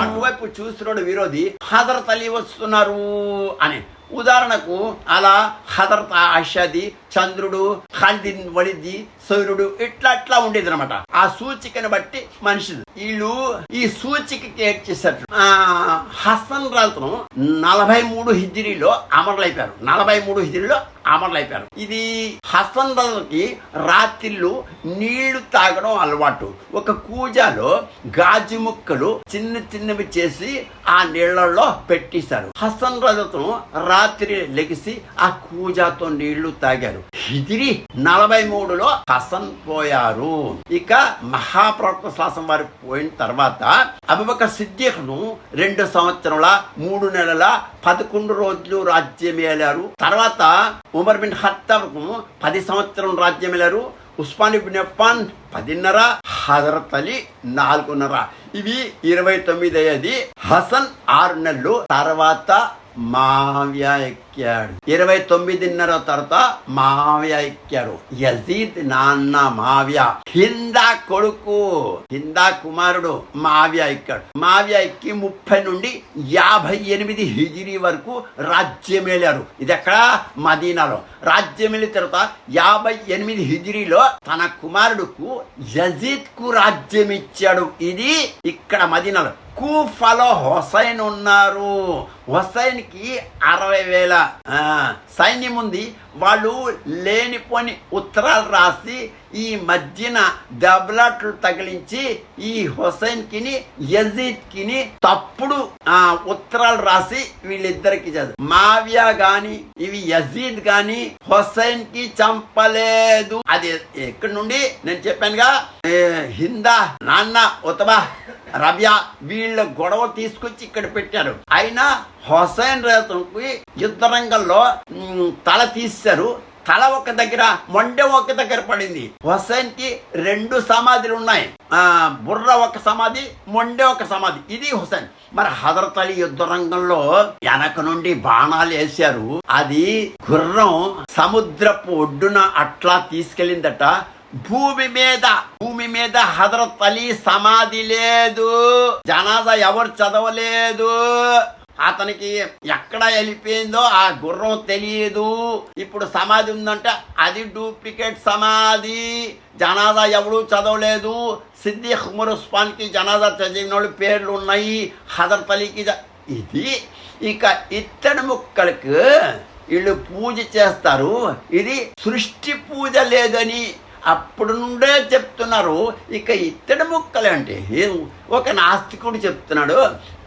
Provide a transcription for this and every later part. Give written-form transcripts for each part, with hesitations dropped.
అటువైపు చూస్తున్నాడు విరోధి, హజరత్ అలీ వస్తున్నారు అని. ఉదాహరణకు అలా హజరత్ ఆషాది, చంద్రుడు, ఖాలిద్ వలిద్, సౌరుడు ఇట్లా ఉండేది అనమాట. ఆ సూచికను బట్టి మనిషిది. వీళ్ళు ఈ సూచికకి ఏడ్ చేశారు. హసన్ రాజును 43 హిజ్రీలో అమరులైపోయారు. 43 హిజ్రీలో అమరులైపోయారు. ఇది హసన్ రాజుకి రాత్రిళ్ళు నీళ్లు తాగడం అలవాటు. ఒక కూజాలో గాజు ముక్కలు చిన్నవి చేసి ఆ నీళ్లలో పెట్టేశారు. హసన్ రాజును రాత్రి లెగిసి ఆ కూజాతో నీళ్లు తాగారు. హిజ్రీ 43లో హసన్ పోయారు. ఇక మహాప్రవక్త శ్వాసం వారు పోయిన తర్వాత అబూబకర్ సిద్దిక్ను 2 సంవత్సరాల 3 నెలల 11 రోజులు రాజ్యం ఏలారు. తర్వాత ఉమర్ బిన్ ఖత్తాబ్కు 10 సంవత్సరం రాజ్యం ఏలారు. Usman ibn Affan 10.5, Hazrat Ali 4.5. ఇవి 29 అయ్యేది. హసన్ 6 నెలలు తర్వాత మావియా ఎక్కాడు. 29.5 తర్వాత మావియా ఎక్కాడు. యజీద్ నాన్న మావియా, హిందా కొడుకు, హిందా కుమారుడు మావియా ఎక్కాడు. మావియా ఎక్కి 30 నుండి 58 హిజ్రీ వరకు రాజ్యమేలారు. ఇది ఎక్కడ? మదీనాలో రాజ్యమేలిన తర్వాత 58 హిజ్రీలో తన కుమారుడుకు యజీద్ కు రాజ్యం ఇచ్చాడు. ఇది ఇక్కడ మదీనాలో. కూఫాలో హుసైన్ ఉన్నారు. హుసైన్ కి 60,000 సైన్యం ఉంది. వాళ్ళు లేనిపోని ఉత్తరాలు రాసి ఈ మధ్యన దెబ్బలాట్లు తగిలించి ఈ హుసైన్ కిని యజీద్ కిని తప్పుడు ఉత్తరాలు రాసి వీళ్ళిద్దరికి చేస్తారు. మావియా గాని ఇవి యజీద్ గాని హుసైన్ కి చంపలేదు. అది ఎక్కడి నుండి నేను చెప్పానుగా, హిందా నాన్న ఉతబా రబియా వీళ్ళ గొడవ తీసుకొచ్చి ఇక్కడ పెట్టారు. అయినా హుసైన్ రైతుకి యుద్ధ రంగంలో తల తీశారు. తల ఒక దగ్గర, మొండెం ఒక దగ్గర పడింది. హుసైన్ కి 2 సమాధులు ఉన్నాయి. బుర్ర ఒక సమాధి, మొండెం ఒక సమాధి. ఇది హుసైన్. మరి హజరత్ అలీ యుద్ధ రంగంలో వెనక నుండి బాణాలు వేశారు. అది గుర్రం సముద్రపు ఒడ్డున అట్లా తీసుకెళ్ళిందట. భూమి మీద హజరత్ అలీ సమాధి లేదు. జనాజా ఎవరు చదవలేదు. అతనికి ఎక్కడ వెళ్ళిపోయిందో ఆ గుర్రం తెలియదు. ఇప్పుడు సమాధి ఉందంటే అది డూప్లికేట్ సమాధి. జనాజా ఎవరు చదవలేదు. సిద్దిక్ ఉమర్ ఉస్మాన్ కి జనాజా చదివిన వాళ్ళు పేర్లు ఉన్నాయి. హజరత్ అలీకి ఇది. ఇక ఇత్తడి ముక్కలకు వీళ్ళు పూజ చేస్తారు. ఇది సృష్టి పూజ లేదని అప్పుడు నుండే చెప్తున్నారు. ఇక ఇత్తడి ముక్కలేంటి? ఒక నాస్తికుడు చెప్తున్నాడు,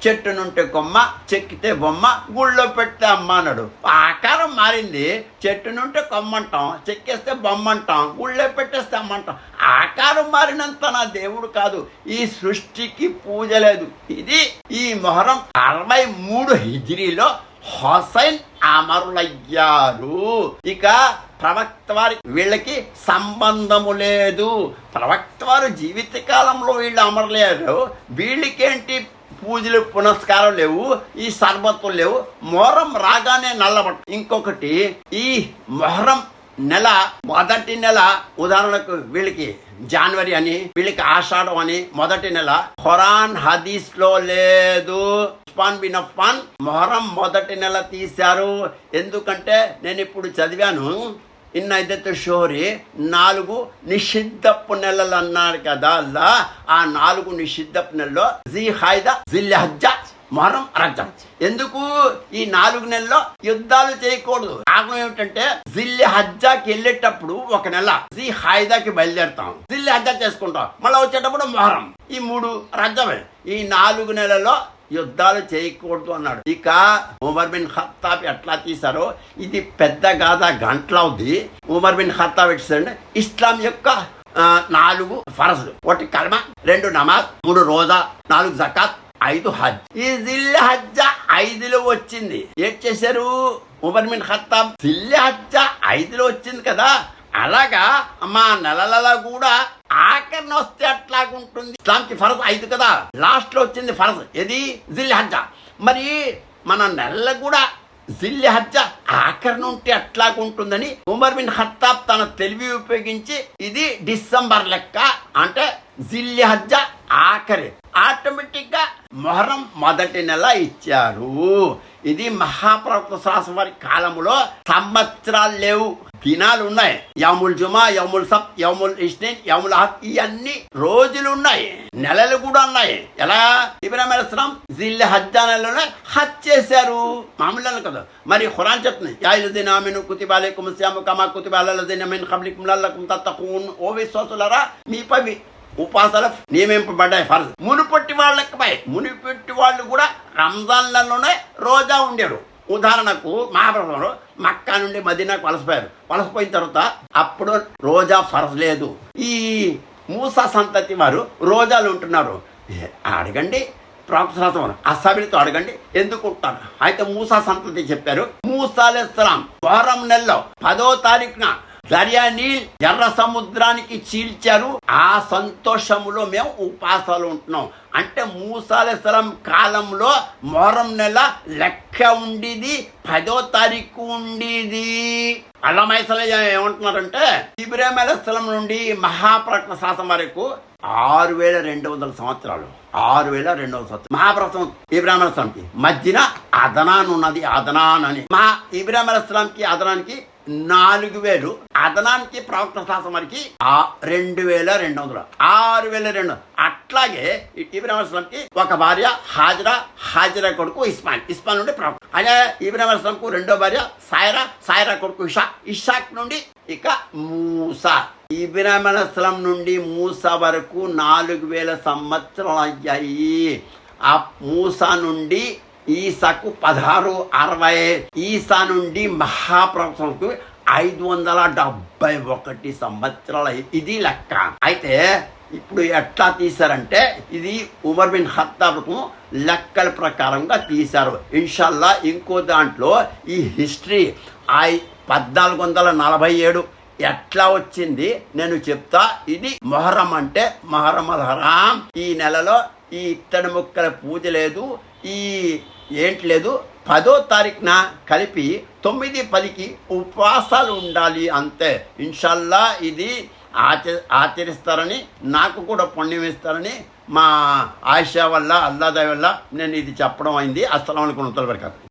చెట్టు నుండి కొమ్మ, చెక్కితే బొమ్మ, గుళ్ళో పెడితే అమ్మ అన్నాడు. ఆకారం మారింది. చెట్టు నుండి కొమ్మ అంటాం, చెక్కేస్తే బొమ్మ అంటాం, గుళ్ళో పెట్టేస్తే అమ్మ అంటాం. ఆకారం మారినంత నా దేవుడు కాదు. ఈ సృష్టికి పూజ లేదు. ఇది ఈ మొహరం 63 హిజ్రీలో హుసైన్ అమరులయ్యారు. ఇక ప్రవక్త వారికి వీళ్ళకి సంబంధము లేదు. ప్రవక్త వారు జీవిత కాలంలో వీళ్ళు అమరలేరు. వీళ్ళకేంటి పూజలు పునస్కారం లేవు, ఈ సర్బత్తులు లేవు. మొహరం రాగానే నల్లబట్ట. ఇంకొకటి, ఈ మొహరం నెల మొదటి నెల, ఉదాహరణకు వీళ్ళకి జనవరి అని, వీళ్ళకి ఆషాఢం అని మొదటి నెల. ఖురాన్ హదీస్ లో లేదు. ఉస్మాన్ బిన్ అఫ్ఫాన్ మొహరం మొదటి నెల తీశారు. ఎందుకంటే నేను ఇప్పుడు చదివాను, ఇన్న ఇద్దరు షోరి 4 నిషిద్ధపు నెలలు అన్నారు కదా అల్లా. ఆ 4 నిషిద్ధపు నెలలో జిల్హజ్జా, జిల్హజ్జా, మొహరం, రజబ్. ఎందుకు ఈ 4 నెలల్లో యుద్ధాలు చేయకూడదు? కారణం ఏమిటంటే జిల్హజ్జాకి వెళ్ళేటప్పుడు ఒక నెల, జిల్హజ్జాకి బయలుదేరుతాం, జిల్హజ్జా చేసుకుంటాం, మళ్ళీ వచ్చేటప్పుడు మొహరం. ఈ 3 రజబ్. ఈ 4 నెలల్లో యుద్ధాలు చేయకూడదు అన్నాడు. ఇక ఉమర్ బిన్ ఖత్తాబ్ ఎట్లా తీశారో ఇది పెద్ద గాథ, గంటలవుద్ది. ఉమర్ బిన్ ఖత్తాబ్ ఎట్లా ఇస్లాం యొక్క 4 ఫరజులు: 1 కల్మా, 2 నమాజ్, 3 రోజా, 4 జకాత్, 5 హజ్. ఈ జిల్హజ్జా 5లో వచ్చింది. ఏం చేశారు ఉమర్ బిన్ ఖత్తాబ్? జిల్హజ్జా 5లో వచ్చింది కదా, అలాగా మా నెలలలో కూడా ఆఖరిని వస్తే అట్లాగుంటుంది. ఇస్లాంకి ఫరజ్ 5 కదా, లాస్ట్ లో వచ్చింది ఫరజ్. ఏది? జిల్హజ్జా. మరి మన నెలలు కూడా జిల్హజ్జా ఆఖరిని ఉంటే అట్లాగుంటుందని ఉమర్ బిన్ ఖత్తాబ్ తన తెలివి ఉపయోగించి ఇది డిసెంబర్ లెక్క అంటే జిల్హజ్జ ఆఖరి, ఆటోమేటిక్ గా మొహరం మొదటి నెల ఇచ్చారు. ఇది మహాప్రవక్త శాసనం వారి కాలంలో సంవత్సరాలు లేవు, దినాలు ఉన్నాయి. యౌముల్ జుమా, యౌముల్ సబ్, యౌముల్ ఇస్నైన్, యౌముల్ అహద్, ఇవన్నీ రోజులు ఉన్నాయి, నెలలు కూడా ఉన్నాయి. ఎలా ఇబ్రాహిం అలైహిస్సలాం జిల్హజ్జా నెలలోనే హజ్ చేశారు, మామూలు నెలలు కదా. మరి ఖురాన్ చెప్తుంది, యా అయ్యుహల్లదీన ఆమనూ కుతిబ అలైకుముస్ సియాము కమా కుతిబ అలల్ లదీన మిన్ ఖబ్లికుం లఅల్లకుం తత్తఖూన్. ఓ విశ్వాసులారా, మీపై ఉపాసనలు నియమింపబడ్డాయి ఫర్జ్. మునుపట్టి వాళ్ళకి మునిపెట్టి వాళ్ళు కూడా రంజాన్ నెలలోనే రోజా ఉండేరు. ఉదాహరణకు మహాప్రభువులు మక్కా నుండి మదీనాకు వలసపోయిన తర్వాత అప్పుడు రోజా ఫర్జ్ లేదు. ఈ మూసా సంతతి వారు రోజాలు ఉంటున్నారు. అడగండి ప్రవక్త అస్సాబిలతో అడగండి ఎందుకు ఉంటారు. అయితే మూసా సంతతి చెప్పారు, మూసా అలైహిస్సలాం మొహరం నెలలో 10వ తారీఖున దర్యా నీల్ ఎర్ర సముద్రానికి చీల్చారు. ఆ సంతోషములో మేము ఉపాసాలు ఉంటున్నాం. అంటే మూసా అలైహిస్సలాం కాలంలో మొహరం నెల లెక్క ఉండేది, 10వ తారీఖు ఉండేది. అల్లమైసల ఏమంటున్నారంటే ఇబ్రాహిం అలైహిస్సలాం నుండి మహాప్రవక్త శాసనం వరకు 6200 సంవత్సరాలు. 6200 సంవత్సరాలు మహాప్రవక్త ఇబ్రాహిం అలైహిస్సలాంకి మధ్యన అదనాన్ ఉన్నది. అదనాన్ అని ఇబ్రాహిం అలైహిస్సలాంకి అదనానికి 4000, అదనానికి ప్రవక్త శాసనం వరకు 2200, 6200. అట్లాగే ఇబ్రాహిం అలైహిస్సలాంకి ఒక భార్య హాజరా కొడుకు ఇస్మాయిల్ నుండి ప్రవక్త. అదే ఇబ్రాహిం అలైహిస్సలాంకు రెండో భార్య సాయరా కొడుకు ఇషాక్ నుండి ఇక మూసా. ఇబ్రాహిం అలైహిస్సలాం నుండి మూసా వరకు 4000 సంవత్సరాలు అయ్యాయి. ఆ మూసా నుండి ఈసాకు 1660, ఈసా నుండి మహాప్రవక్తకు 571 సంవత్సరాలు. ఇది లెక్క. అయితే ఇప్పుడు ఎట్లా తీశారంటే ఇది ఉమర్ బిన్ ఖత్తాబ్కు లెక్కల ప్రకారంగా తీశారు. ఇన్షాల్లా ఇంకో దాంట్లో ఈ హిస్టరీ 1447 ఎట్లా వచ్చింది నేను చెప్తా. ఇది మొహరం అంటే మొహరం అల్ హరాం. ఈ నెలలో ఈ ఇత్తడి మొక్కల పూజ లేదు, ఈ ఏంటి లేదు. 10వ తారీఖున కలిపి 9, 10కి ఉపవాసాలు ఉండాలి అంతే. ఇన్షాల్లా ఇది ఆచరిస్తారని, నాకు కూడా పుణ్యం ఇస్తారని మా ఆయిషా వల్ల, అల్లా దయ వల్ల నేను ఇది చెప్పడం అయింది. అస్సలాము అలైకుం వరహమతుల్లాహి వబరకాతుహు.